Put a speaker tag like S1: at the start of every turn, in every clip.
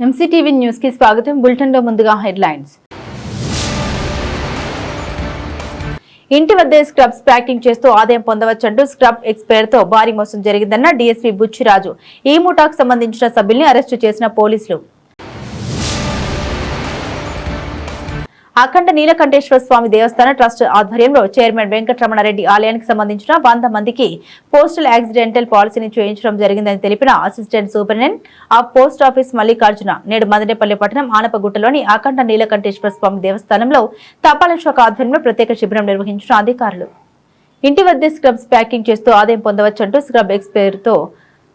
S1: MCTV news కి స్వాగతం. Bulletin లో ముందుగా హెడ్లైన్స్. ఇంటి వద్దే స్క్రబ్స్ ప్యాకింగ్ చేస్తూ ఆదాయం పొందవచ్చంటూ స్క్రబ్ ఎక్స్ పేరుతో భారీ మోసం జరిగిందన్న డీఎస్పీ బుచ్చిరాజు. ఈ ముఠాకు సంబంధించిన సభ్యుల్ని అరెస్టు చేసిన పోలీసులు. అఖండ నీలకంఠేశ్వర స్వామి దేవస్థాన ట్రస్ట్ ఆధ్వర్యంలో చైర్మన్ వెంకటరమణారెడ్డి ఆలయానికి సంబంధించిన 100 మందికి పోస్టల్ యాక్సిడెంటల్ పాలసీని చేయించడం జరిగిందని తెలిపిన assistant superintendent of post office Mallikarjuna నేడు మదనపల్లి పట్టణం ఆనపగుట్టలోని అఖండ నీలకంఠేశ్వర స్వామి దేవస్థానంలో తపాలా శాఖ ఆధ్వర్యంలో ప్రత్యేక శిబిరం నిర్వహించిన అధికారులు ఇంటి వద్దే స్క్రబ్స్ ప్యాకింగ్ చేస్తూ ఆదాయం పొందవచ్చంటూ స్క్రబ్ ఎక్స్ పేరుతో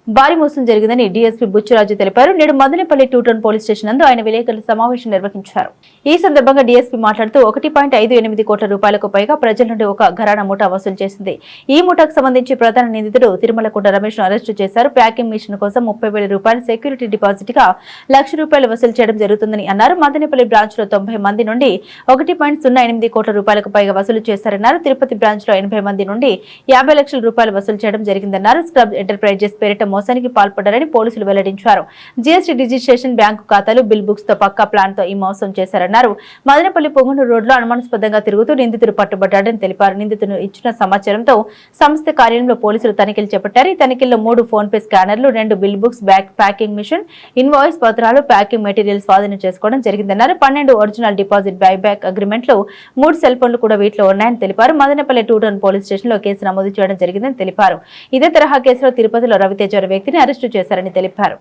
S1: భారీ మోసం జరిగిందని డీఎస్పీ బుచ్చిరాజు తెలిపారు. నేడు మదనపల్లి 2 టౌన్ పోలీస్ స్టేషన్ నందు ఆయన విలేకరుల సమావేశం నిర్వహించారు. ఈ సందర్భంగా డీఎస్పీ మాట్లాడుతూ 1.58 కోట్ల రూపాయలకు పైగా ప్రజల నుండి ఒక ఘరానా ముఠా వసూలు చేసింది. ఈ ముఠాకు సంబంధించి ప్రధాన నిందితుడు తిరుమలకుంట రమేష్ ను అరెస్టు చేశారు. ప్యాకింగ్ మిషన్ కోసం 30,000 రూపాయలు సెక్యూరిటీ డిపాజిట్ గా ₹1,00,000 వసూలు చేయడం జరుగుతుందని అన్నారు. మదనపల్లి బ్రాంచ్ లో 90 మంది నుండి 1.08 కోట్ల రూపాయలకు పైగా వసూలు చేశారన్నారు. తిరుపతి బ్రాంచ్ లో 80 మంది నుండి ₹50 లక్షల వసూలు చేయడం జరిగిందన్నారు. స్క్రబ్ ఎంటర్ప్రైజెస్ పేరిట మోసానికి పాల్పడ్డారని పోలీసులు వెల్లడించారు. జీఎస్టీ రిజిస్ట్రేషన్, బ్యాంకు ఖాతాలు, బిల్ బుక్స్ తో పక్కా ప్లాన్ తో ఈ మోసం చేశారన్నారు. మదనపల్లి పొంగనూరు రోడ్లో అనుమానాస్పదంగా తిరుగుతూ నిందితుడు పట్టుబడ్డాడని తెలిపారు. నిందితుడు ఇచ్చిన సమాచారంతో సంస్థ కార్యాలయంలో పోలీసులు తనిఖీలు చేపట్టారు. ఈ తనిఖీల్లో 3 ఫోన్ పే స్కానర్లు, 2 bill books, packing machine, invoice పత్రాలు, ప్యాకింగ్ మెటీరియల్ స్వాధీనం చేసుకోవడం జరిగిందన్నారు. 12 ఒరిజినల్ డిపాజిట్ బైబ్యాక్ అగ్రిమెంట్లు, 3 సెల్ ఫోన్లు కూడా వీటిలో ఉన్నాయని తెలిపారు. మదనపల్లి 2 టౌన్ పోలీస్ స్టేషన్ లో కేసు నమోదు చేయడం జరిగిందని తెలిపారు. ఇదే తరహా కేసులో తిరుపతిలో రవితేజ వ్యక్తిని అరెస్టు చేశారని తెలిపారు.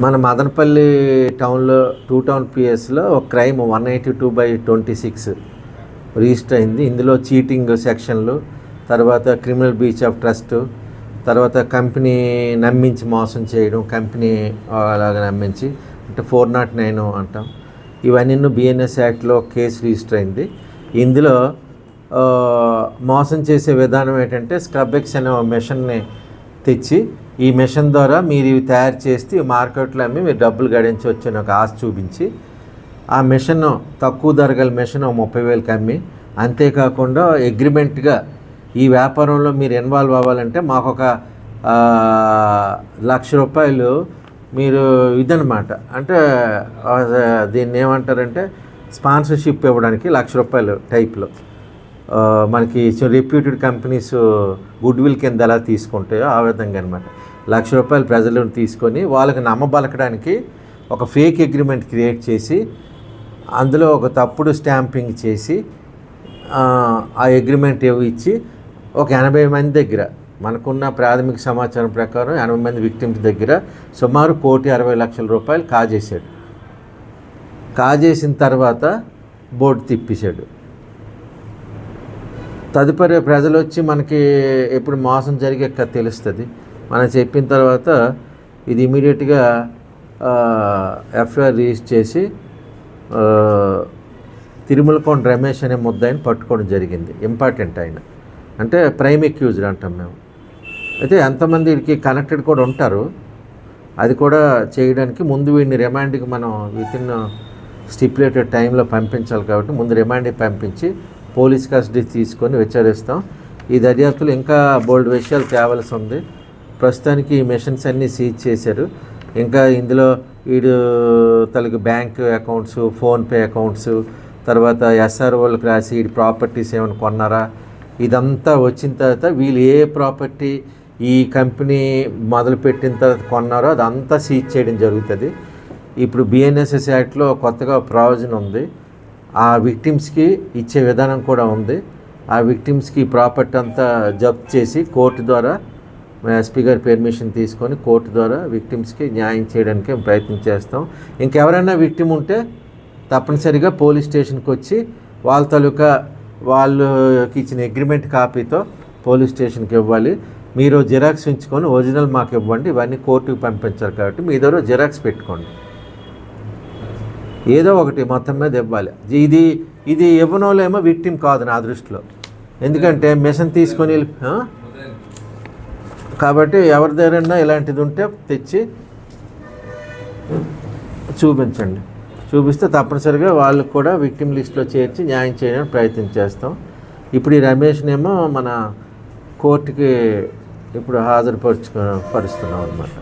S2: మన మదనపల్లి టౌన్లో 2 టౌన్ పిఎస్లో ఒక క్రైమ్ 182/26 రిజిస్టర్ అయింది. ఇందులో చీటింగ్ సెక్షన్లు, తర్వాత క్రిమినల్ బ్రీచ్ ఆఫ్ ట్రస్ట్, తర్వాత కంపెనీ నమ్మించి మోసం చేయడం, కంపెనీ అలాగా నమ్మించి అంటే 409 అంటాం. ఇవన్నీ బిఎన్ఎస్ యాక్ట్లో కేసు రిజిస్టర్ అయింది. ఇందులో మోసం చేసే విధానం ఏంటంటే స్క్రబ్ ఎక్స్ అనే మెషిన్ని తెచ్చి ఈ మెషిన్ ద్వారా మీరు ఇవి తయారు చేసి మార్కెట్లో అమ్మి మీరు డబ్బులు గడించవచ్చు అని ఒక ఆశ చూపించి ఆ మెషిన్ తక్కువ ధర గల మెషిన్ 30,000కి అమ్మి, అంతేకాకుండా అగ్రిమెంట్గా ఈ వ్యాపారంలో మీరు ఇన్వాల్వ్ అవ్వాలంటే మాకు ఒక ₹1,00,000 మీరు ఇదనమాట అంటే దీన్ని ఏమంటారంటే స్పాన్సర్షిప్ ఇవ్వడానికి ₹1,00,000 టైప్లో మనకి రెప్యూటెడ్ కంపెనీస్ గుడ్ విల్ కింద ఎలా తీసుకుంటాయో ఆ విధంగా అనమాట. ₹1,00,000 ప్రజలను తీసుకొని వాళ్ళకి నమ్మబలకడానికి ఒక ఫేక్ అగ్రిమెంట్ క్రియేట్ చేసి అందులో ఒక తప్పుడు స్టాంపింగ్ చేసి ఆ అగ్రిమెంట్ ఇచ్చి ఒక 80 మంది దగ్గర మనకున్న ప్రాథమిక సమాచారం ప్రకారం 80 మంది విక్టిమ్స్ దగ్గర సుమారు ₹1,60,00,000 కాజేశాడు. కాజేసిన తర్వాత బోర్డు తిప్పేశాడు. తదుపరి ప్రజలు వచ్చి మనకి ఎప్పుడు మోసం జరిగే తెలుస్తుంది. మనం చెప్పిన తర్వాత ఇది ఇమీడియట్గా ఎఫ్ఐఆర్ రిజిస్టర్ చేసి తిరుమలకొండ రమేష్ అనే ముద్దాయిని పట్టుకోవడం జరిగింది. ఇంపార్టెంట్ ఆయన అంటే ప్రైమ్ అక్యూజ్డ్ అంటాం మేము. అయితే ఎంతమందికి కనెక్టెడ్ కూడా ఉంటారు, అది కూడా చేయడానికి ముందు వీడిని రిమాండ్కి మనం వితిన్ స్టిపులేటెడ్ టైంలో పంపించాలి. కాబట్టి ముందు రిమాండ్కి పంపించి పోలీస్ కస్టడీ తీసుకొని విచారిస్తాం. ఈ దర్యాప్తులు ఇంకా బోల్డ్ విషయాలు తేవాల్సి ఉంది. ప్రస్తుతానికి ఈ మెషిన్స్ అన్నీ సీజ్ చేశారు. ఇంకా ఇందులో వీడు తనకి బ్యాంక్ అకౌంట్స్, ఫోన్పే అకౌంట్స్, తర్వాత ఎస్ఆర్ఓలకు రాసి వీడి ప్రాపర్టీస్ ఏమైనా కొన్నారా, ఇదంతా వచ్చిన తర్వాత వీళ్ళు ఏ ప్రాపర్టీ ఈ కంపెనీ మొదలుపెట్టిన తర్వాత కొన్నారో అదంతా సీజ్ చేయడం జరుగుతుంది. ఇప్పుడు బిఎన్ఎస్ఎస్ యాక్ట్లో కొత్తగా ప్రావిజన్ ఉంది. ఆ విక్టిమ్స్కి ఇచ్చే విధానం కూడా ఉంది. ఆ విక్టిమ్స్కి ప్రాపర్టీ అంతా జప్తు చేసి కోర్టు ద్వారా ఎస్పీ గారి పర్మిషన్ తీసుకొని కోర్టు ద్వారా విక్టిమ్స్కి న్యాయం చేయడానికి ప్రయత్నం చేస్తాం. ఇంకెవరైనా విక్టిమ్ ఉంటే తప్పనిసరిగా పోలీస్ స్టేషన్కి వచ్చి వాళ్ళ తాలూకా వాళ్ళకి ఇచ్చిన అగ్రిమెంట్ కాపీతో పోలీస్ స్టేషన్కి ఇవ్వాలి. మీరు జిరాక్స్ ఉంచుకొని ఒరిజినల్ మాకు ఇవ్వండి. ఇవన్నీ కోర్టుకు పంపించారు కాబట్టి మీ దగ్గర జిరాక్స్ పెట్టుకోండి. ఏదో ఒకటి మొత్తం మీద ఇవ్వాలి. ఇది ఇవ్వనోలేమో విక్టిమ్ కాదు నా దృష్టిలో. ఎందుకంటే మెషిన్ తీసుకొని కాబట్టి ఎవరి దగ్గరైనా ఇలాంటిది ఉంటే తెచ్చి చూపించండి. చూపిస్తే తప్పనిసరిగా వాళ్ళకు కూడా విక్టిమ్ లిస్ట్లో చేర్చి న్యాయం చేయడానికి ప్రయత్నం చేస్తాం. ఇప్పుడు ఈ రమేష్నేమో మన కోర్టుకి ఇప్పుడు పరుస్తున్నాం అన్నమాట.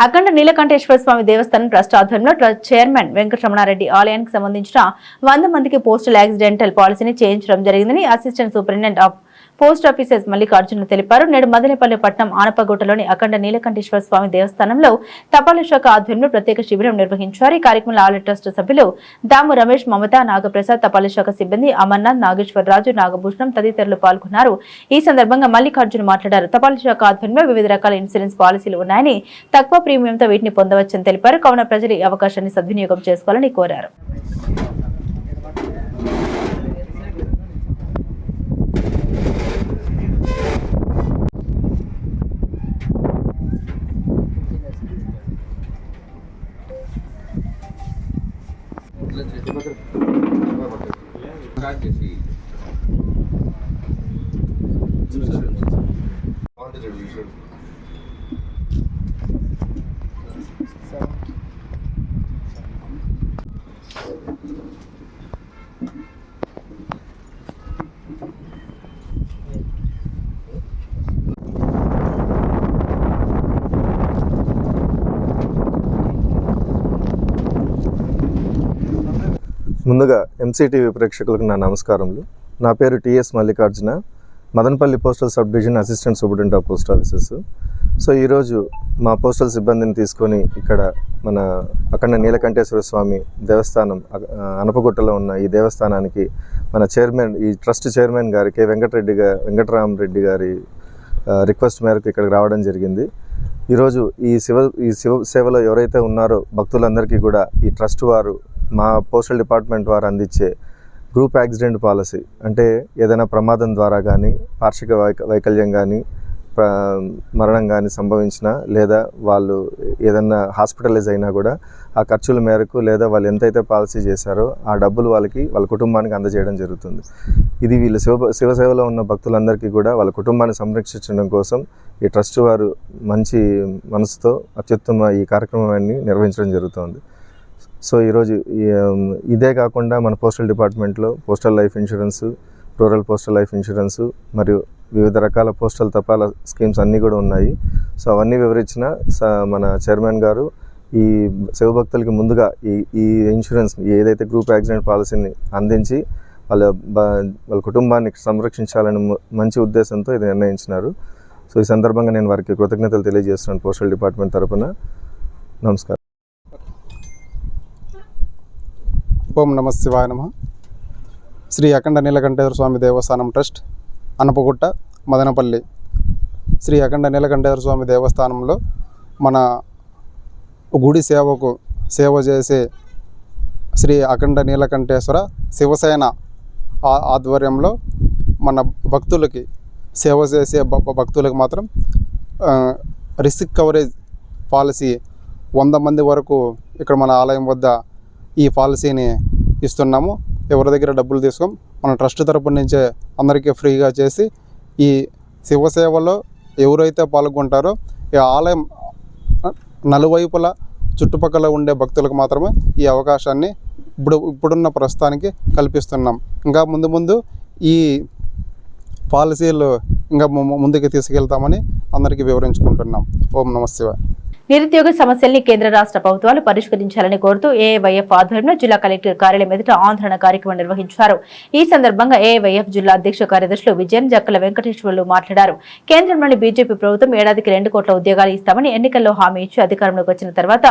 S1: అఖండ నీలకంఠేశ్వర స్వామి దేవస్థానం ట్రస్ట్ ఆధ్వర్యంలో చైర్మన్ వెంకటరమణారెడ్డి ఆలయానికి సంబంధించిన 100 మందికి పోస్టల్ యాక్సిడెంటల్ పాలసీని చేయించడం జరిగిందని assistant superintendent of post offices Mallikarjuna తెలిపారు. నేడు మదనపల్లి పట్టణం ఆనపగుట్టలోని అఖండ నీలకంఠేశ్వర స్వామి దేవస్థానంలో తపాలా శాఖ ఆధ్వర్యంలో ప్రత్యేక శిబిరం నిర్వహించారు. ఈ కార్యక్రమంలో ఆలయ ట్రస్ట్ సభ్యులు దాము రమేష్, మమత, నాగప్రసాద్, తపాలా శాఖ సిబ్బంది అమర్నాథ్, నాగేశ్వరరాజు, నాగభూషణం తదితరులు పాల్గొన్నారు. ఈ సందర్భంగా మల్లికార్జున మాట్లాడారు. తపాలా శాఖ ఆధ్వర్యంలో వివిధ రకాల ఇన్సూరెన్స్ పాలసీలు ఉన్నాయని, తక్కువ ప్రీమియంతో వీటిని పొందవచ్చని తెలిపారు. కావున ప్రజలు ఈ అవకాశాన్ని సద్వినియోగం చేసుకోవాలని కోరారు.
S3: ముందుగా ఎంసీటీవీ ప్రేక్షకులకు నా నమస్కారములు. నా పేరు TS Mallikarjuna, Madanapalle postal sub division assistant superintendent of post offices. So ఈరోజు మా పోస్టల్ సిబ్బందిని తీసుకొని ఇక్కడ మన అఖండ నీలకంఠేశ్వర స్వామి దేవస్థానం అనపగుట్టలో ఉన్న ఈ దేవస్థానానికి మన చైర్మన్, ఈ ట్రస్ట్ చైర్మన్ గారికి వెంకటరామరెడ్డి గారి రిక్వెస్ట్ మేరకు ఇక్కడికి రావడం జరిగింది. ఈరోజు ఈ శివ సేవలో ఎవరైతే ఉన్నారో భక్తులందరికీ కూడా ఈ ట్రస్ట్ వారు, మా పోస్టల్ డిపార్ట్మెంట్ వారు అందించే గ్రూప్ యాక్సిడెంట్ పాలసీ, అంటే ఏదైనా ప్రమాదం ద్వారా కానీ, పార్షిక వైకల్యం కానీ, మరణం కానీ సంభవించినా, లేదా వాళ్ళు ఏదైనా హాస్పిటలైజ్ అయినా కూడా ఆ ఖర్చుల మేరకు లేదా వాళ్ళు ఎంతైతే పాలసీ చేశారో ఆ డబ్బులు వాళ్ళ కుటుంబానికి అందజేయడం జరుగుతుంది. ఇది వీళ్ళు శివసేవలో ఉన్న భక్తులందరికీ కూడా వాళ్ళ కుటుంబాన్ని సంరక్షించడం కోసం ఈ ట్రస్ట్ వారు మంచి మనసుతో అత్యుత్తమ ఈ కార్యక్రమాన్ని నిర్వహించడం జరుగుతుంది. సో ఈరోజు ఇదే కాకుండా మన పోస్టల్ డిపార్ట్మెంట్లో postal life insurance, rural postal life insurance మరియు వివిధ రకాల పోస్టల్ తపాలా స్కీమ్స్ అన్నీ కూడా ఉన్నాయి. సో అవన్నీ వివరించిన మన చైర్మన్ గారు ఈ శివభక్తులకి ముందుగా ఈ ఇన్సూరెన్స్ ఏదైతే గ్రూప్ యాక్సిడెంట్ పాలసీని అందించి వాళ్ళ కుటుంబాన్ని సంరక్షించాలని మంచి ఉద్దేశంతో ఇది నిర్ణయించినారు. సో ఈ సందర్భంగా నేను వారికి కృతజ్ఞతలు తెలియజేస్తున్నాను పోస్టల్ డిపార్ట్మెంట్ తరఫున. నమస్కారం.
S4: ఓం నమ శివాయ నమః. శ్రీ అఖండ నీలకంఠేశ్వర స్వామి దేవస్థానం ట్రస్ట్ అనపగుట్ట మదనపల్లి శ్రీ అఖండ నీలకంఠేశ్వర స్వామి దేవస్థానంలో మన గుడి సేవ చేసే శ్రీ అఖండ నీలకంఠేశ్వర శివసేన ఆధ్వర్యంలో మన భక్తులకి సేవ చేసే భక్తులకు మాత్రం రిస్క్ కవరేజ్ పాలసీ 100 మంది వరకు ఇక్కడ మన ఆలయం వద్ద ఈ పాలసీని ఇస్తున్నాము. ఎవరి దగ్గర డబ్బులు తీసుకోం, మన ట్రస్ట్ తరపు నుంచే అందరికీ ఫ్రీగా చేసి ఈ శివసేవలో ఎవరైతే పాల్గొంటారో ఈ ఆలయం నలువైపులా చుట్టుపక్కల ఉండే భక్తులకు మాత్రమే ఈ అవకాశాన్ని ఇప్పుడున్న ప్రస్తుతానికి కల్పిస్తున్నాం. ఇంకా ముందు ఈ పాలసీలు ఇంకా ముందుకు తీసుకెళ్తామని అందరికీ వివరించుకుంటున్నాం. ఓం నమ శివాయ.
S1: నిరుద్యోగ సమస్యల్ని కేంద్ర రాష్ట్ర ప్రభుత్వాలు పరిష్కరించాలని కోరుతూ ఏఐవైఎఫ్ ఆధ్వర్యంలో జిల్లా కలెక్టర్ కార్యాలయం ఎదుట ఆందోళన కార్యక్రమం నిర్వహించారు. ఈ సందర్భంగా ఏఐవైఎఫ్ జిల్లా అధ్యక్ష కార్యదర్శులు విజయన్, జక్కల వెంకటేశ్వర్లు మాట్లాడారు. కేంద్రంలోని బీజేపీ ప్రభుత్వం ఏడాదికి 2 కోట్ల ఉద్యోగాలు ఇస్తామని ఎన్నికల్లో హామీ ఇచ్చి అధికారంలోకి వచ్చిన తర్వాత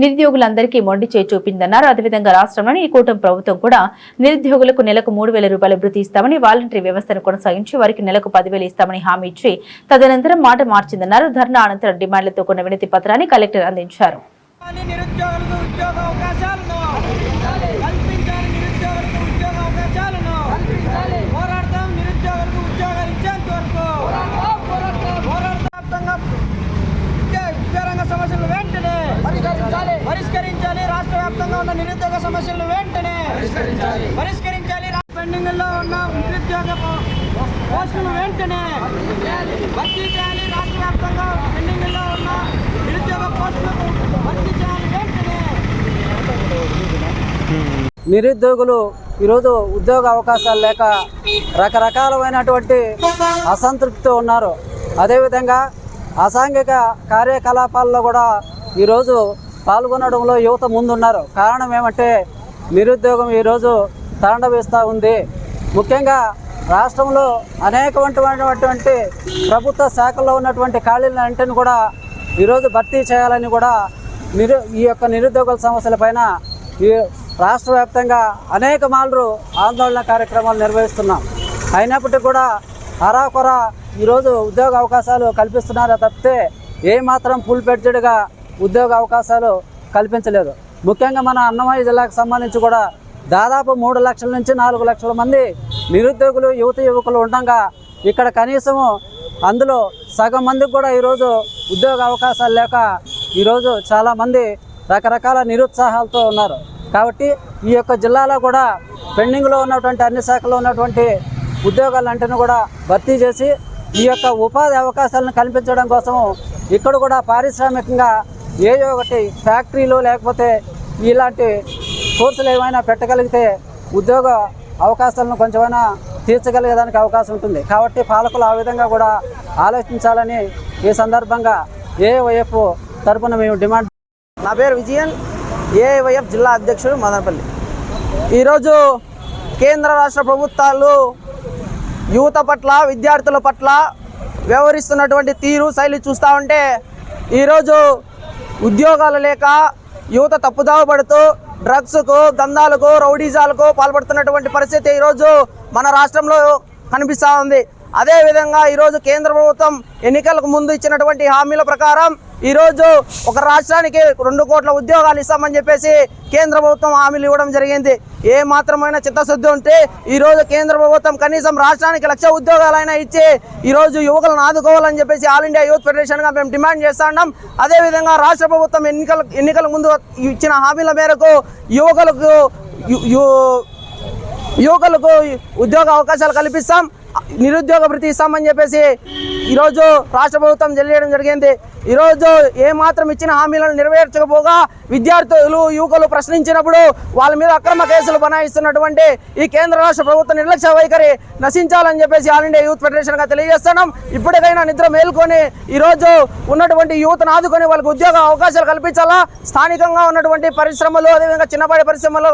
S1: నిరుద్యోగులందరికీ మొండి చేయి చూపిందన్నారు. అదేవిధంగా రాష్ట్రంలోని ఈ కూటమి ప్రభుత్వం కూడా నిరుద్యోగులకు నెలకు 3,000 రూపాయల భృతి ఇస్తామని, వాలంటరీ వ్యవస్థను కొనసాగించి వారికి నెలకు 10,000 ఇస్తామని హామీ ఇచ్చి తదనంతరం మాట మార్చిందన్నారు. ధర్నా అనంతరం డిమాండ్లతో కొన్ని వినతి పత్రాన్ని కలెక్టర్ అందించారు.
S5: పరిష్కరించాలి. రాష్ట్ర వ్యాప్తంగా ఉన్న నిరుద్యోగ సమస్యలను వెంటనే పరిష్కరించాలి. పెండింగ్ లో ఉన్న నిరుద్యోగ పోస్టులు వెంటనే భర్తీ చేయాలి. రాష్ట్ర వ్యాప్తంగా పెండింగ్ లో ఉన్న నిరుద్యోగ పోస్టులకు భర్తీ చేయాలి వెంటనే.
S6: నిరుద్యోగులు ఈరోజు ఉద్యోగ అవకాశాలు లేక రకరకాలమైనటువంటి అసంతృప్తితో ఉన్నారు. అదేవిధంగా అసాంఘిక కార్యకలాపాల్లో కూడా ఈరోజు పాల్గొనడంలో యువత ముందున్నారు. కారణం ఏమంటే నిరుద్యోగం ఈరోజు తాండవిస్తూ ఉంది. ముఖ్యంగా రాష్ట్రంలో అనేకమైనటువంటి ప్రభుత్వ శాఖల్లో ఉన్నటువంటి ఖాళీలన్నింటిని కూడా ఈరోజు భర్తీ చేయాలని కూడా ఈ యొక్క నిరుద్యోగుల సమస్యలపైన ఈ రాష్ట్ర వ్యాప్తంగా అనేక మార్లు ఆందోళన కార్యక్రమాలు నిర్వహిస్తున్నాం. అయినప్పటికీ కూడా అరాకొర ఈరోజు ఉద్యోగ అవకాశాలు కల్పిస్తున్నారో తప్పితే ఏమాత్రం ఫుల్ ఫ్లెడ్జ్డ్గా ఉద్యోగ అవకాశాలు కల్పించలేదు. ముఖ్యంగా మన అన్నమయ్య జిల్లాకు సంబంధించి కూడా దాదాపు 3 లక్షల నుంచి 4 లక్షల మంది నిరుద్యోగులు యువకులు ఉండగా ఇక్కడ కనీసము అందులో సగం మందికి కూడా ఈరోజు ఉద్యోగ అవకాశాలు లేక ఈరోజు చాలామంది రకరకాల నిరుత్సాహాలతో ఉన్నారు. కాబట్టి ఈ యొక్క జిల్లాలో కూడా పెండింగ్లో ఉన్నటువంటి అన్ని శాఖల్లో ఉన్నటువంటి ఉద్యోగాలన్నింటినీ కూడా భర్తీ చేసి ఈ యొక్క ఉపాధి అవకాశాలను కల్పించడం కోసము ఇక్కడ కూడా పారిశ్రామికంగా ఏదో ఒకటి ఫ్యాక్టరీలు లేకపోతే ఇలాంటి కోర్సులు ఏమైనా పెట్టగలిగితే ఉద్యోగ అవకాశాలను కొంచెమైనా తీర్చగలిగేదానికి అవకాశం ఉంటుంది. కాబట్టి పాలకులు ఆ విధంగా కూడా ఆలోచించాలని ఈ సందర్భంగా ఏఐవైఎఫ్ తరపున మేము డిమాండ్.
S5: నా పేరు విజయన్, ఏఐవైఎఫ్ జిల్లా అధ్యక్షుడు మదనపల్లి. ఈరోజు కేంద్ర రాష్ట్ర ప్రభుత్వాలు యువత పట్ల విద్యార్థుల పట్ల వ్యవహరిస్తున్నటువంటి తీరు శైలి చూస్తూ ఉంటే ఈరోజు ఉద్యోగాలు లేక యువత తప్పుదావ పడుతూ డ్రగ్స్కు, దందాలకు, రౌడీజాలకు పాల్పడుతున్నటువంటి పరిస్థితి ఈరోజు మన రాష్ట్రంలో కనిపిస్తూ ఉంది. అదేవిధంగా ఈరోజు కేంద్ర ప్రభుత్వం ఎన్నికలకు ముందు ఇచ్చినటువంటి హామీల ప్రకారం ఈరోజు ఒక రాష్ట్రానికి 2 కోట్ల ఉద్యోగాలు ఇస్తామని చెప్పేసి కేంద్ర ప్రభుత్వం హామీలు ఇవ్వడం జరిగింది. ఏ మాత్రమైన చిత్తశుద్ధి ఉంటే ఈరోజు కేంద్ర ప్రభుత్వం కనీసం రాష్ట్రానికి 1,00,000 ఉద్యోగాలైనా ఇచ్చి ఈరోజు యువకులను ఆదుకోవాలని చెప్పేసి ఆల్ ఇండియా యూత్ ఫెడరేషన్గా మేము డిమాండ్ చేస్తా ఉన్నాం. అదేవిధంగా రాష్ట్ర ప్రభుత్వం ఎన్నికల ముందు ఇచ్చిన హామీల మేరకు యువకులకు ఉద్యోగ అవకాశాలు కల్పిస్తాం, నిరుద్యోగ భృతి ఇస్తామని చెప్పేసి ఈరోజు రాష్ట్ర ప్రభుత్వం తెలియజేయడం జరిగింది. ఈరోజు ఏమాత్రం ఇచ్చిన హామీలను నెరవేర్చకపోగా విద్యార్థులు, యువకులు ప్రశ్నించినప్పుడు వాళ్ళ మీద అక్రమ కేసులు బనాయిస్తున్నటువంటి ఈ కేంద్ర రాష్ట్ర ప్రభుత్వ నిర్లక్ష్య వైఖరి నశించాలని చెప్పేసి ఆల్ ఇండియా యూత్ ఫెడరేషన్గా తెలియజేస్తున్నాం. ఇప్పటికైనా నిద్ర మేల్కొని ఈరోజు ఉన్నటువంటి యువతను ఆదుకొని వాళ్ళకి ఉద్యోగ అవకాశాలు కల్పించాలా. స్థానికంగా ఉన్నటువంటి పరిశ్రమలు, అదేవిధంగా చిన్నపాటి పరిశ్రమలు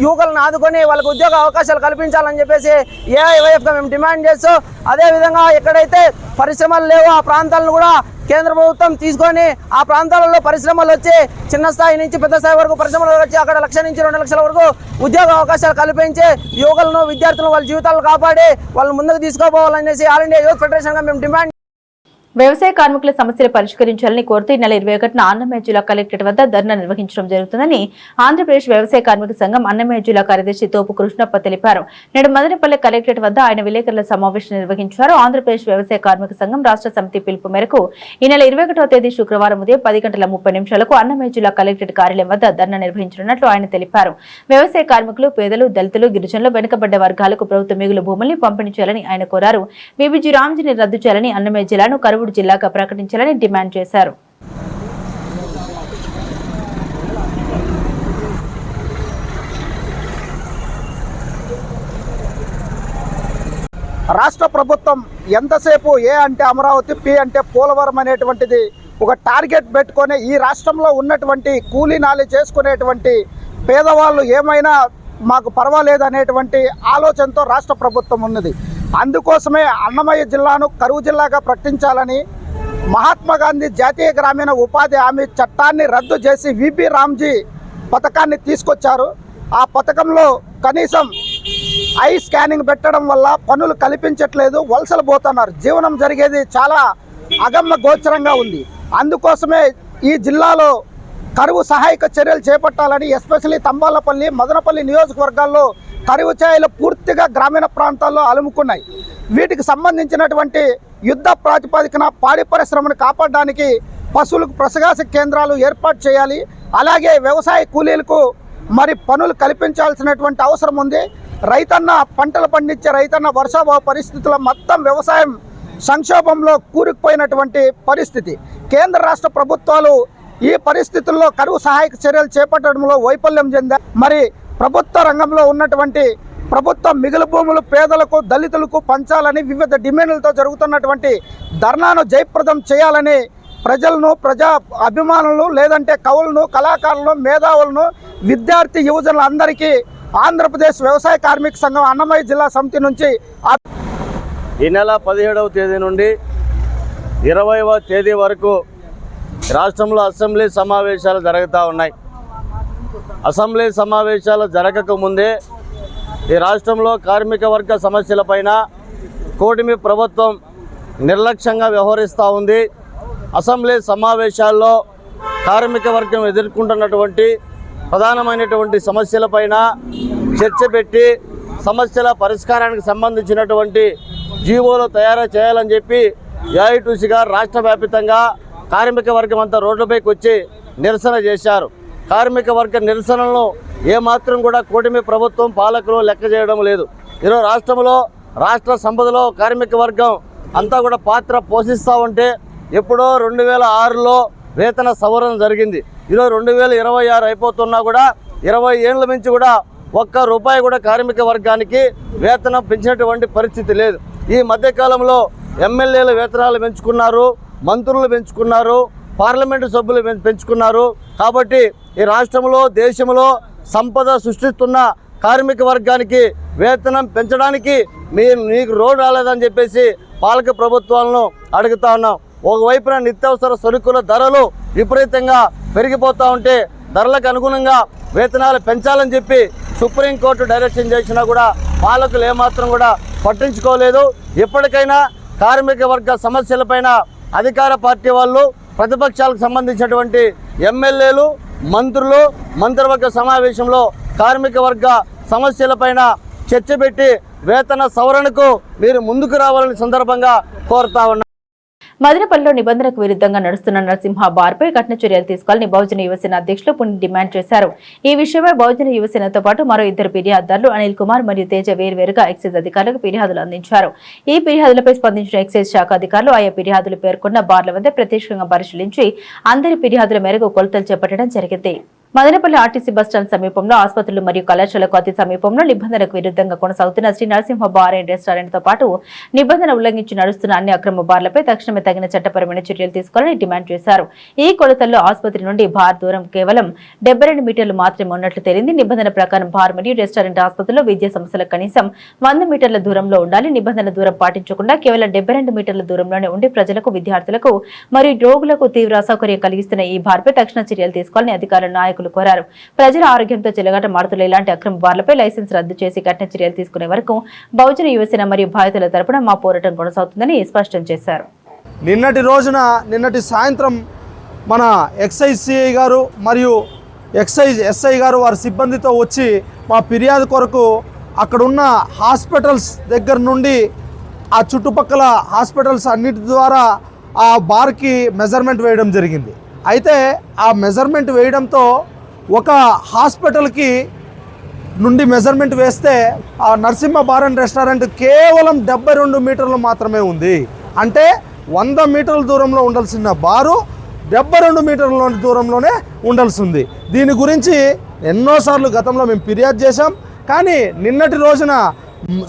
S5: యువకులను ఆదుకొని వాళ్ళకి ఉద్యోగ అవకాశాలు కల్పించాలని చెప్పేసి ఏఐవైఎఫ్గా మేము డిమాండ్ చేస్తూ, అదేవిధంగా ఎక్కడైతే పరిశ్రమలు లేవో ఆ ప్రాంతాలను కూడా కేంద్ర ప్రభుత్వం తీసుకొని ఆ ప్రాంతాలలో పరిశ్రమలు వచ్చి చిన్న స్థాయి నుంచి పెద్ద స్థాయి వరకు పరిశ్రమలు వచ్చి అక్కడ 1,00,000 నుంచి 2 లక్షల వరకు ఉద్యోగ అవకాశాలు కల్పించి యువకులను, విద్యార్థులను వాళ్ళ జీవితాలను కాపాడి వాళ్ళు ముందుకు తీసుకోపోవాలనేసి ఆల్ ఇండియా యూత్ ఫెడరేషన్గా మేము డిమాండ్.
S1: వ్యవసాయ కార్మికుల సమస్యలు పరిష్కరించాలని కోరుతూ ఈ నెల 21న అన్నమయ్య జిల్లా కలెక్టరేట్ వద్ద ధర్నా నిర్వహించడం జరుగుతుందని ఆంధ్రప్రదేశ్ వ్యవసాయ కార్మిక సంఘం అన్నమయ్య జిల్లా కార్యదర్శి తోపు కృష్ణప్ప తెలిపారు. నేడు మదనపల్లి కలెక్టరేట్ వద్ద ఆయన విలేకరుల సమావేశం నిర్వహించారు. ఆంధ్రప్రదేశ్ వ్యవసాయ కార్మిక సంఘం రాష్ట్ర సమితి పిలుపు మేరకు ఈ నెల 21వ తేదీ శుక్రవారం ఉదయం 10:30 అన్నమయ్య జిల్లా కలెక్టరేట్ కార్యాలయం వద్ద ధర్నా నిర్వహించనున్నట్లు ఆయన తెలిపారు. వ్యవసాయ కార్మికులు, పేదలు, దళితులు, గిరిజనులు, వెనుకబడ్డ వర్గాలకు ప్రభుత్వ మిగులు భూముల్ని పంపిణీ చేయాలని ఆయన కోరారు. బీబీజీ రామ్జీని రద్దు చేయాలని, అన్నమయ్య జిల్లాను కరువు జిల్లాగా ప్రకటించాలని డిమాండ్ చేశారు.
S7: రాష్ట్ర ప్రభుత్వం ఎంతసేపు ఏ అంటే అమరావతి, పి అంటే పోలవరం అనేటువంటిది ఒక టార్గెట్ పెట్టుకొని ఈ రాష్ట్రంలో ఉన్నటువంటి కూలీ నాలి చేసుకునేటువంటి పేదవాళ్ళు ఏమైనా మాకు పర్వాలేదు అనేటువంటి ఆలోచనతో రాష్ట్ర ప్రభుత్వం ఉన్నది. అందుకోసమే అన్నమయ్య జిల్లాను కరువు జిల్లాగా ప్రకటించాలని మహాత్మా గాంధీ జాతీయ గ్రామీణ ఉపాధి హామీ చట్టాన్ని రద్దు చేసి విబి రామ్జీ పథకాన్ని తీసుకొచ్చారు. ఆ పథకంలో కనీసం ఐ స్కానింగ్ పెట్టడం వల్ల పనులు కల్పించట్లేదు, వలసలు పోతున్నారు. జీవనం జరిగేది చాలా అగమ్య గోచరంగా ఉంది. అందుకోసమే ఈ జిల్లాలో కరువు సహాయక చర్యలు చేపట్టాలని, ఎస్పెషల్లీ తంబాలపల్లి, మదనపల్లి నియోజకవర్గాల్లో కరువు ఛాయలు పూర్తిగా గ్రామీణ ప్రాంతాల్లో అలుముకున్నాయి. వీటికి సంబంధించినటువంటి యుద్ధ ప్రాతిపదికన పాడి పరిశ్రమను కాపాడడానికి పశువులకు ప్రసగాస కేంద్రాలు ఏర్పాటు చేయాలి. అలాగే వ్యవసాయ కూలీలకు మరి పనులు కల్పించాల్సినటువంటి అవసరం ఉంది. రైతన్న పంటలు పండించే రైతన్న వర్షాభావ పరిస్థితుల మొత్తం వ్యవసాయం సంక్షోభంలో కూరుకుపోయినటువంటి పరిస్థితి. కేంద్ర రాష్ట్ర ప్రభుత్వాలు ఈ పరిస్థితుల్లో కరువు సహాయక చర్యలు చేపట్టడంలో వైఫల్యం చెందారు. మరి ప్రభుత్వ రంగంలో ఉన్నటువంటి ప్రభుత్వ మిగులు భూములు పేదలకు దళితులకు పంచాలని వివిధ డిమాండ్లతో జరుగుతున్నటువంటి ధర్నాను జయప్రదం చేయాలని ప్రజలను, ప్రజా అభిమానులను, లేదంటే కవులను, కళాకారులను, మేధావులను, విద్యార్థి యువజనులు అందరికీ ఆంధ్రప్రదేశ్ వ్యవసాయ కార్మిక సంఘం అన్నమయ్య జిల్లా సమితి నుంచి
S8: ఈ నెల 17వ తేదీ నుండి 20వ తేదీ వరకు రాష్ట్రంలో అసెంబ్లీ సమావేశాలు జరుగుతూ ఉన్నాయి. అసెంబ్లీ సమావేశాలు జరగకముందే ఈ రాష్ట్రంలో కార్మిక వర్గ సమస్యలపైన కూటమి ప్రభుత్వం నిర్లక్ష్యంగా వ్యవహరిస్తూ ఉంది. అసెంబ్లీ సమావేశాల్లో కార్మిక వర్గం ఎదుర్కొంటున్నటువంటి ప్రధానమైనటువంటి సమస్యలపైన చర్చ పెట్టి సమస్యల పరిష్కారానికి సంబంధించినటువంటి జీవోలు తయారు చేయాలని చెప్పి ఏఐటీయూసీగా రాష్ట్ర వ్యాప్తంగా కార్మిక వర్గం అంతా రోడ్లపైకి వచ్చి నిరసన చేశారు. కార్మిక వర్గ నిరసనలను ఏమాత్రం కూడా కూటమి ప్రభుత్వం పాలకులు లెక్క చేయడం లేదు. ఈరోజు రాష్ట్రంలో రాష్ట్ర సంపదలో కార్మిక వర్గం అంతా కూడా పాత్ర పోషిస్తూ ఉంటే ఎప్పుడో 2006లో వేతన సవరణ జరిగింది. ఈరోజు 2026 అయిపోతున్నా కూడా 20 ఏళ్ళ నుంచి కూడా ఒక్క రూపాయి కూడా కార్మిక వర్గానికి వేతనం పెంచినటువంటి పరిస్థితి లేదు. ఈ మధ్యకాలంలో ఎమ్మెల్యేల వేతనాలు పెంచుకున్నారు, మంత్రులు పెంచుకున్నారు, పార్లమెంటు సభ్యులు పెంచుకున్నారు. కాబట్టి ఈ రాష్ట్రంలో దేశంలో సంపద సృష్టిస్తున్న కార్మిక వర్గానికి వేతనం పెంచడానికి మీకు రోడ్ రాలేదని చెప్పేసి పాలక ప్రభుత్వాలను అడుగుతా ఉన్నాం. ఒకవైపున నిత్యావసర సరుకుల ధరలు విపరీతంగా పెరిగిపోతూ ఉంటే ధరలకు అనుగుణంగా వేతనాలు పెంచాలని చెప్పి సుప్రీంకోర్టు డైరెక్షన్ చేసినా కూడా పాలకులు ఏమాత్రం కూడా పట్టించుకోలేదు. ఎప్పటికైనా కార్మిక వర్గ సమస్యలపైన అధికార పార్టీ వాళ్ళు, ప్రతిపక్షాలకు సంబంధించినటువంటి ఎమ్మెల్యేలు, మంత్రులు మంత్రివర్గ సమావేశంలో కార్మిక వర్గ సమస్యలపైన చర్చ పెట్టి వేతన సవరణకు మీరు ముందుకు రావాలని సందర్భంగా కోరుతా ఉన్నాం.
S1: మదనపల్లిలో నిబంధనకు విరుద్ధంగా నడుస్తున్న నరసింహ బార్పై కఠిన చర్యలు తీసుకోవాలని బహుజన యువసేన అధ్యక్షులు పుణ్య డిమాండ్ చేశారు. ఈ విషయమై బహుజన యువసేనతో పాటు మరో 2 ఫిర్యాదుదారులు అనిల్ కుమార్ మరియు తేజ వేర్వేరుగా ఎక్సైజ్ అధికారులకు ఫిర్యాదులు అందించారు. ఈ ఫిర్యాదులపై స్పందించిన ఎక్సైజ్ శాఖ అధికారులు ఆయా ఫిర్యాదులు పేర్కొన్న బార్ల వద్ద ప్రత్యక్షంగా పరిశీలించి అందరి ఫిర్యాదుల మేరకు కొలతలు చేపట్టడం జరిగింది. మదనపల్లి ఆర్టీసీ బస్టాండ్ సమీపంలో ఆసుపత్రులు మరియు కళాశాలకు అతి సమీపంలో నిబంధనకు విరుద్ధంగా కొనసాగుతున్న Shri Narasimha bar and restaurant తో పాటు నిబంధన ఉల్లంఘించి నడుస్తున్న అన్ని అక్రమ బార్లపై తక్షణమే తగిన చట్టపరమైన చర్యలు తీసుకోవాలని డిమాండ్ చేశారు. ఈ కొలతల్లో ఆసుపత్రి నుండి బార్ దూరం కేవలం 72 మీటర్లు మాత్రమే ఉన్నట్లు తేలింది. నిబంధన ప్రకారం బార్ మరియు రెస్టారెంట్ ఆసుపత్రిలో విద్యా సంస్థలకు కనీసం 100 మీటర్ల దూరంలో ఉండాలి. నిబంధన దూరం పాటించకుండా కేవలం 72 మీటర్ల దూరంలోనే ఉండి ప్రజలకు, విద్యార్థులకు మరియు రోగులకు తీవ్ర అసౌకర్యం కలిగిస్తున్న ఈ బార్పై తక్షణ చర్యలు తీసుకోవాలని అధికారుల నాయకులు కోరారు. ప్రజల ఆరోగ్యంతో చెలగాటమాడుతున్న ఇలాంటి అక్రమ బార్లపై లైసెన్స్ రద్దు చేసి కఠిన చర్యలు తీసుకునే వరకు బహుజన యువసేన మరియు బాధితుల తరపున మా పోరాటం కొనసాగుతుందని స్పష్టం చేశారు.
S9: నిన్నటి సాయంత్రం మన ఎక్సైజ్ సిఐ గారు మరియు ఎక్సైజ్ ఎస్ఐ గారు వారి సిబ్బందితో వచ్చి మా ఫిర్యాదు కొరకు అక్కడున్న హాస్పిటల్స్ దగ్గర నుండి ఆ చుట్టుపక్కల హాస్పిటల్స్ అన్నిటి ద్వారా ఆ బార్కి మెజర్మెంట్ వేయడం జరిగింది. అయితే ఆ మెజర్మెంట్ వేయడంతో ఒక హాస్పిటల్కి నుండి మెజర్మెంట్ వేస్తే ఆ నరసింహ బార్ అండ్ రెస్టారెంట్ కేవలం 72 మీటర్లు మాత్రమే ఉంది. అంటే 100 మీటర్ల దూరంలో ఉండాల్సిన బారు 72 మీటర్ల దూరంలోనే ఉండాల్సి ఉంది. దీని గురించి ఎన్నోసార్లు గతంలో మేము ఫిర్యాదు చేశాం. కానీ నిన్నటి రోజున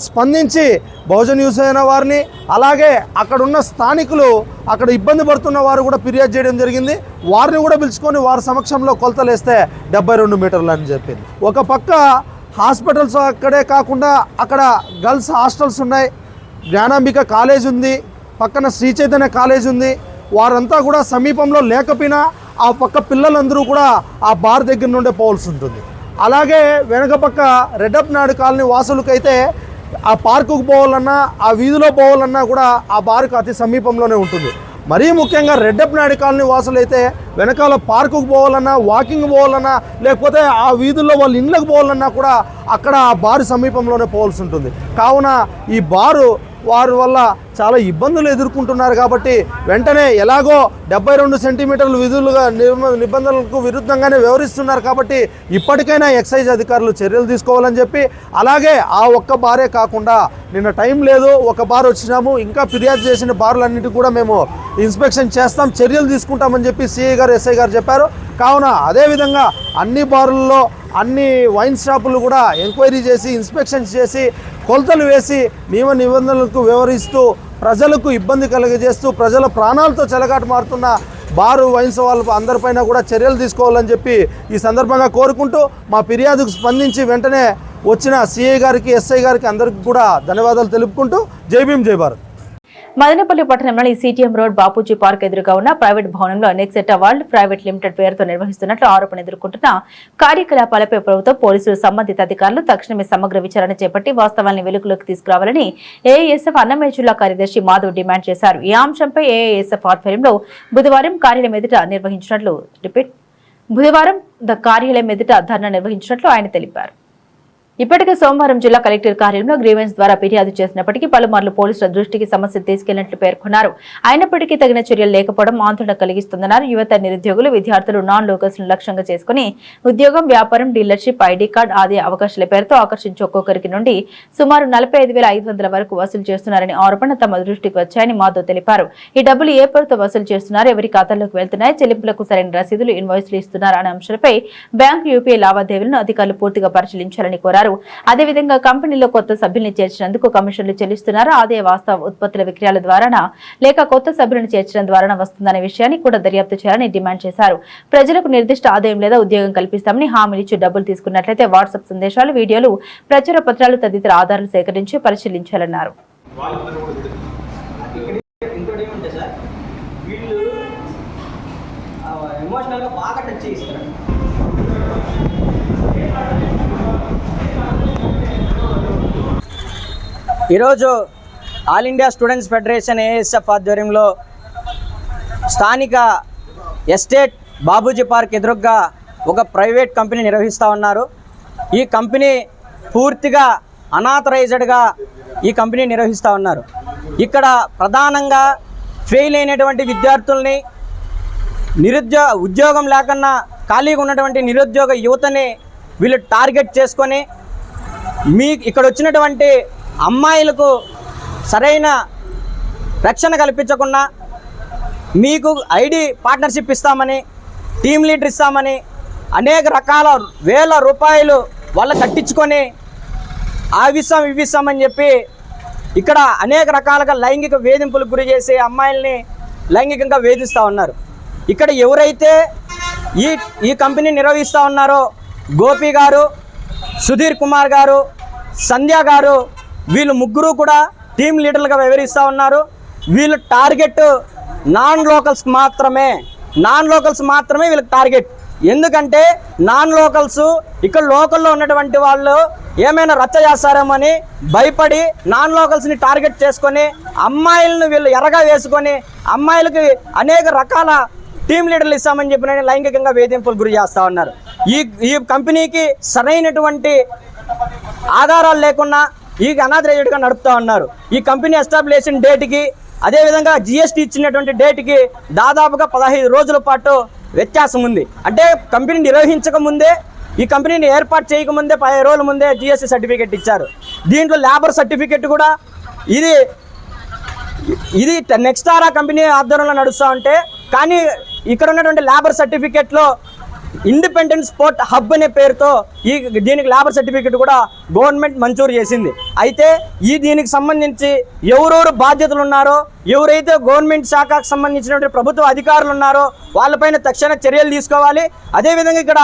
S9: స్పందించి బహుజన యువసేన వారిని, అలాగే అక్కడున్న స్థానికులు, అక్కడ ఇబ్బంది పడుతున్న వారు కూడా ఫిర్యాదు చేయడం జరిగింది. వారిని కూడా పిలుచుకొని వారి సమక్షంలో కొలతలు వేస్తే 72 మీటర్లు అని చెప్పింది. ఒక పక్క హాస్పిటల్స్ అక్కడే కాకుండా అక్కడ గర్ల్స్ హాస్టల్స్ ఉన్నాయి, జ్ఞానాంబిక కాలేజ్ ఉంది, పక్కన శ్రీ చైతన్య కాలేజ్ ఉంది. వారంతా కూడా సమీపంలో లేకపోయినా ఆ పక్క పిల్లలందరూ కూడా ఆ బార్ దగ్గర నుండే పోవాల్సి ఉంటుంది. అలాగే వెనక పక్క రెడ్డప్ నాయుడు కాలనీ వాసులకైతే ఆ పార్కుకు పోవాలన్నా, ఆ వీధిలో పోవాలన్నా కూడా ఆ బార్కు అతి సమీపంలోనే ఉంటుంది. మరీ ముఖ్యంగా రెడ్డప్ నాయుడు కాలనీ వాసులైతే వెనకాల పార్కుకు పోవాలన్నా, వాకింగ్ పోవాలన్నా, లేకపోతే ఆ వీధుల్లో వాళ్ళ ఇండ్లకు పోవాలన్నా కూడా అక్కడ ఆ బారు సమీపంలోనే పోవాల్సి ఉంటుంది. కావున ఈ బారు వారి వల్ల చాలా ఇబ్బందులు ఎదుర్కొంటున్నారు. కాబట్టి వెంటనే ఎలాగో 72 సెంటీమీటర్లు విధులుగా నిబంధనలకు విరుద్ధంగానే వ్యవహరిస్తున్నారు. కాబట్టి ఇప్పటికైనా ఎక్సైజ్ అధికారులు చర్యలు తీసుకోవాలని చెప్పి, అలాగే ఆ ఒక్క బారే కాకుండా నిన్న టైం లేదు, ఒక బార్ వచ్చినాము, ఇంకా ఫిర్యాదు చేసిన బార్లన్నిటి కూడా మేము ఇన్స్పెక్షన్ చేస్తాం, చర్యలు తీసుకుంటామని చెప్పి సిఐ గారు, ఎస్ఐ గారు చెప్పారు. కావున అదేవిధంగా అన్ని బారుల్లో అన్ని వైన్ షాపులు కూడా ఎంక్వైరీ చేసి ఇన్స్పెక్షన్స్ చేసి కొలతలు వేసి నియమ నిబంధనలకు వ్యవహరిస్తూ ప్రజలకు ఇబ్బంది కలుగజేస్తూ ప్రజల ప్రాణాలతో చెలగాట మారుతున్న బారు వైన్స్ వాళ్ళ అందరిపైన కూడా చర్యలు తీసుకోవాలని చెప్పి ఈ సందర్భంగా కోరుకుంటూ మా ఫిర్యాదుకు స్పందించి వెంటనే వచ్చిన సిఐ గారికి ఎస్ఐ గారికి అందరికీ కూడా ధన్యవాదాలు తెలుపుకుంటూ జై భీమ్ జై భారత్.
S1: మదనపల్లి పట్టణంలోని సిటిఎం రోడ్ బాపూజీ పార్క్ ఎదురుగా ఉన్న ప్రైవేట్ భవనంలో నెక్సెటా వరల్డ్ ప్రైవేట్ లిమిటెడ్ పేరుతో నిర్వహిస్తున్నట్లు ఆరోపణ ఎదుర్కొంటున్న కార్యకలాపాలపై ప్రభుత్వం పోలీసులు సంబంధిత అధికారులు తక్షణమే సమగ్ర విచారణ చేపట్టి వాస్తవాన్ని వెలుగులోకి తీసుకురావాలని ఏఐఎస్ఎఫ్ అన్నమయ్య జిల్లా కార్యదర్శి మాధవ్ డిమాండ్ చేశారు. ఈ అంశంపై ఏఐఎస్ఎఫ్ ఆధ్వర్యంలో బుధవారం కార్యాలయం ఎదుట ధర్నా నిర్వహించినట్లు ఆయన తెలిపారు. ఇప్పటికే సోమవారం జిల్లా కలెక్టర్ కార్యాలయంలో గ్రీవెన్స్ ద్వారా ఫిర్యాదు చేసినప్పటికీ పలుమార్లు పోలీసుల దృష్టికి సమస్య తీసుకెళ్లినట్లు పేర్కొన్నారు. అయినప్పటికీ తగిన చర్యలు లేకపోవడం ఆందోళన కలిగిస్తుందన్నారు. యువత, నిరుద్యోగులు, విద్యార్థులు నాన్ లోకల్స్ ను లక్ష్యంగా చేసుకుని ఉద్యోగం, వ్యాపారం, డీలర్షిప్, ఐడి కార్డు ఆది అవకాశాల పేరుతో ఆకర్షించి ఒక్కొక్కరికి నుండి సుమారు 45,500 వరకు వసూలు చేస్తున్నారని ఆరోపణ తమ దృష్టికి వచ్చాయని మాధవ్ తెలిపారు. ఈ డబ్బులు ఏ పేరుతో వసూలు చేస్తున్నారు, ఎవరి ఖాతాల్లోకి వెళ్తున్నాయి, చెల్లింపులకు సరైన రసీదులు, ఇన్వాయిస్లు ఇస్తున్నారు అనే అంశాలపై బ్యాంకు యూపీఐ లావాదేవీలను అధికారులు పూర్తిగా పరిశీలించాలని కోరారు. అదేవిధంగా కంపెనీలో కొత్త సభ్యుల్ని చేర్చినందుకు కమిషన్లు చెల్లిస్తున్నారా, అదే వాస్తవ ఉత్పత్తుల విక్రయాల ద్వారానా లేక కొత్త సభ్యులను చేర్చడం ద్వారానా వస్తుందనే విషయాన్ని కూడా దర్యాప్తు చేయాలని డిమాండ్ చేశారు. ప్రజలకు నిర్దిష్ట ఆదాయం లేదా ఉద్యోగం కల్పిస్తామని హామీలు ఇచ్చి డబ్బులు తీసుకున్నట్లయితే వాట్సాప్ సందేశాలు, వీడియోలు, ప్రచుర పత్రాలు తదితర ఆధారాలు సేకరించి పరిశీలించాలన్నారు.
S5: ఈరోజు all India students federation ASF ఆధ్వర్యంలో స్థానిక ఎస్టేట్ బాబూజీ పార్క్ ఎదురుగా ఒక ప్రైవేట్ కంపెనీ నిర్వహిస్తూ ఉన్నారు. ఈ కంపెనీ పూర్తిగా అనాథరైజ్డ్గా ఈ కంపెనీ నిర్వహిస్తూ ఉన్నారు. ఇక్కడ ప్రధానంగా ఫెయిల్ అయినటువంటి విద్యార్థుల్ని, ఉద్యోగం లేకుండా ఖాళీగా ఉన్నటువంటి నిరుద్యోగ యువతని వీళ్ళు టార్గెట్ చేసుకొని ఇక్కడ వచ్చినటువంటి అమ్మాయిలకు సరైన రక్షణ కల్పించకుండా మీకు ఐడి పార్ట్నర్షిప్ ఇస్తామని, టీమ్ లీడర్ ఇస్తామని అనేక రకాల వేల రూపాయలు వాళ్ళు కట్టించుకొని ఆవిస్తాం ఇవ్విస్తామని చెప్పి ఇక్కడ అనేక రకాలుగా లైంగిక వేధింపులకు గురి చేసి అమ్మాయిల్ని లైంగికంగా వేధిస్తూ ఉన్నారు. ఇక్కడ ఎవరైతే ఈ కంపెనీ నిర్వహిస్తూ ఉన్నారో గోపి గారు, సుధీర్ కుమార్ గారు, సంధ్య గారు, వీళ్ళు ముగ్గురు కూడా టీమ్ లీడర్లుగా వ్యవహరిస్తూ ఉన్నారు. వీళ్ళు టార్గెట్ నాన్ లోకల్స్ మాత్రమే వీళ్ళకి టార్గెట్. ఎందుకంటే నాన్ లోకల్స్ ఇక్కడ లోకల్లో ఉన్నటువంటి వాళ్ళు ఏమైనా రచ్చ చేస్తారేమని భయపడి నాన్ లోకల్స్ని టార్గెట్ చేసుకొని అమ్మాయిలను వీళ్ళు ఎర్రగా వేసుకొని అమ్మాయిలకి అనేక రకాల టీమ్ లీడర్లు ఇస్తామని చెప్పిన లైంగికంగా వేధింపులు గురి చేస్తూ ఉన్నారు. ఈ కంపెనీకి సరైనటువంటి ఆధారాలు లేకుండా ఈ అనాథరైజ్డ్గా నడుపుతూ ఉన్నారు. ఈ కంపెనీ ఎస్టాబ్లిషన్ డేట్కి అదేవిధంగా జిఎస్టీ ఇచ్చినటువంటి డేట్కి దాదాపుగా 15 రోజుల పాటు వ్యత్యాసం ఉంది. అంటే కంపెనీ నిర్వహించక ముందే, ఈ కంపెనీని ఏర్పాటు చేయకముందే 15 రోజుల ముందే జిఎస్టీ సర్టిఫికేట్ ఇచ్చారు. దీంట్లో లేబర్ సర్టిఫికేట్ కూడా ఇది నెక్స్టారా కంపెనీ ఆధ్వర్యంలో నడుస్తూ ఉంటే, కానీ ఇక్కడ ఉన్నటువంటి లేబర్ సర్టిఫికేట్లో ఇండిపెండెంట్ స్పోర్ట్ హబ్ అనే పేరుతో దీనికి లేబర్ సర్టిఫికేట్ కూడా గవర్నమెంట్ మంజూరు చేసింది. అయితే దీనికి సంబంధించి ఎవరెవరు బాధ్యతలు ఉన్నారో, ఎవరైతే గవర్నమెంట్ శాఖకు సంబంధించినటువంటి ప్రభుత్వ అధికారులు ఉన్నారో వాళ్ళపైన తక్షణ చర్యలు తీసుకోవాలి. అదేవిధంగా ఇక్కడ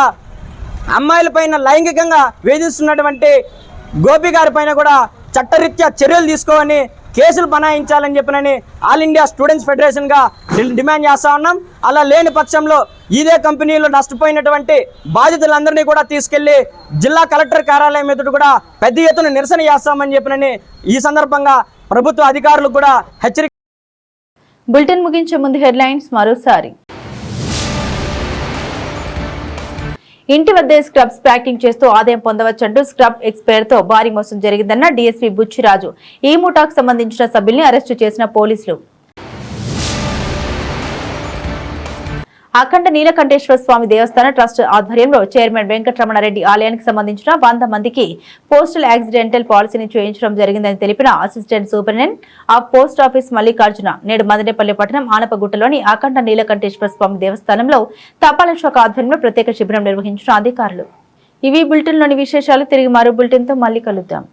S5: అమ్మాయిలపైన లైంగికంగా వేధిస్తున్నటువంటి గోపి గారి పైన కూడా చట్టరీత్యా చర్యలు తీసుకోవాలని, కేసులు బనాయించాలని చెప్పినని ఆల్ ఇండియా స్టూడెంట్స్ ఫెడరేషన్గా డిమాండ్ చేస్తూ ఉన్నాం. అలా లేని పక్షంలో ఇదే కంపెనీలో నష్టపోయినటువంటి బాధితులందరినీ కూడా తీసుకెళ్లి జిల్లా కలెక్టర్ కార్యాలయం ఎదుట కూడా పెద్ద ఎత్తున నిరసన చేస్తామని చెప్పినని ఈ సందర్భంగా ప్రభుత్వ అధికారులకు కూడా హెచ్చరిక.
S1: బులెటిన్ ముగించే ముందు హెడ్లైన్స్ మరోసారి. ఇంటి వద్దే స్క్రబ్స్ ప్యాకింగ్ చేస్తూ ఆదాయం పొందవచ్చంటూ స్క్రబ్ ఎక్స్ పేరుతో భారీ మోసం జరిగిందన్న డీఎస్పీ బుచ్చిరాజు. ఈ ముఠాకు సంబంధించిన సభ్యుల్ని అరెస్టు చేసిన పోలీసులు. అఖండ నీలకంఠేశ్వర స్వామి దేవస్థాన ట్రస్ట్ ఆధ్వర్యంలో చైర్మన్ వెంకటరమణారెడ్డి ఆలయానికి సంబంధించిన 100 మందికి పోస్టల్ యాక్సిడెంటల్ పాలసీని చేయించడం జరిగిందని తెలిపిన assistant superintendent of post office Mallikarjuna నేడు మదనపల్లి పట్టణం ఆనపగుట్టలోని అఖండ నీలకంఠేశ్వర స్వామి దేవస్థానంలో తపాలా శాఖ ఆధ్వర్యంలో ప్రత్యేక శిబిరం నిర్వహించిన అధికారులు. ఇవి బులెటిన్లోని విశేషాలు. తిరిగి మరో బులెటిన్తో మళ్ళీ కలుద్దాం.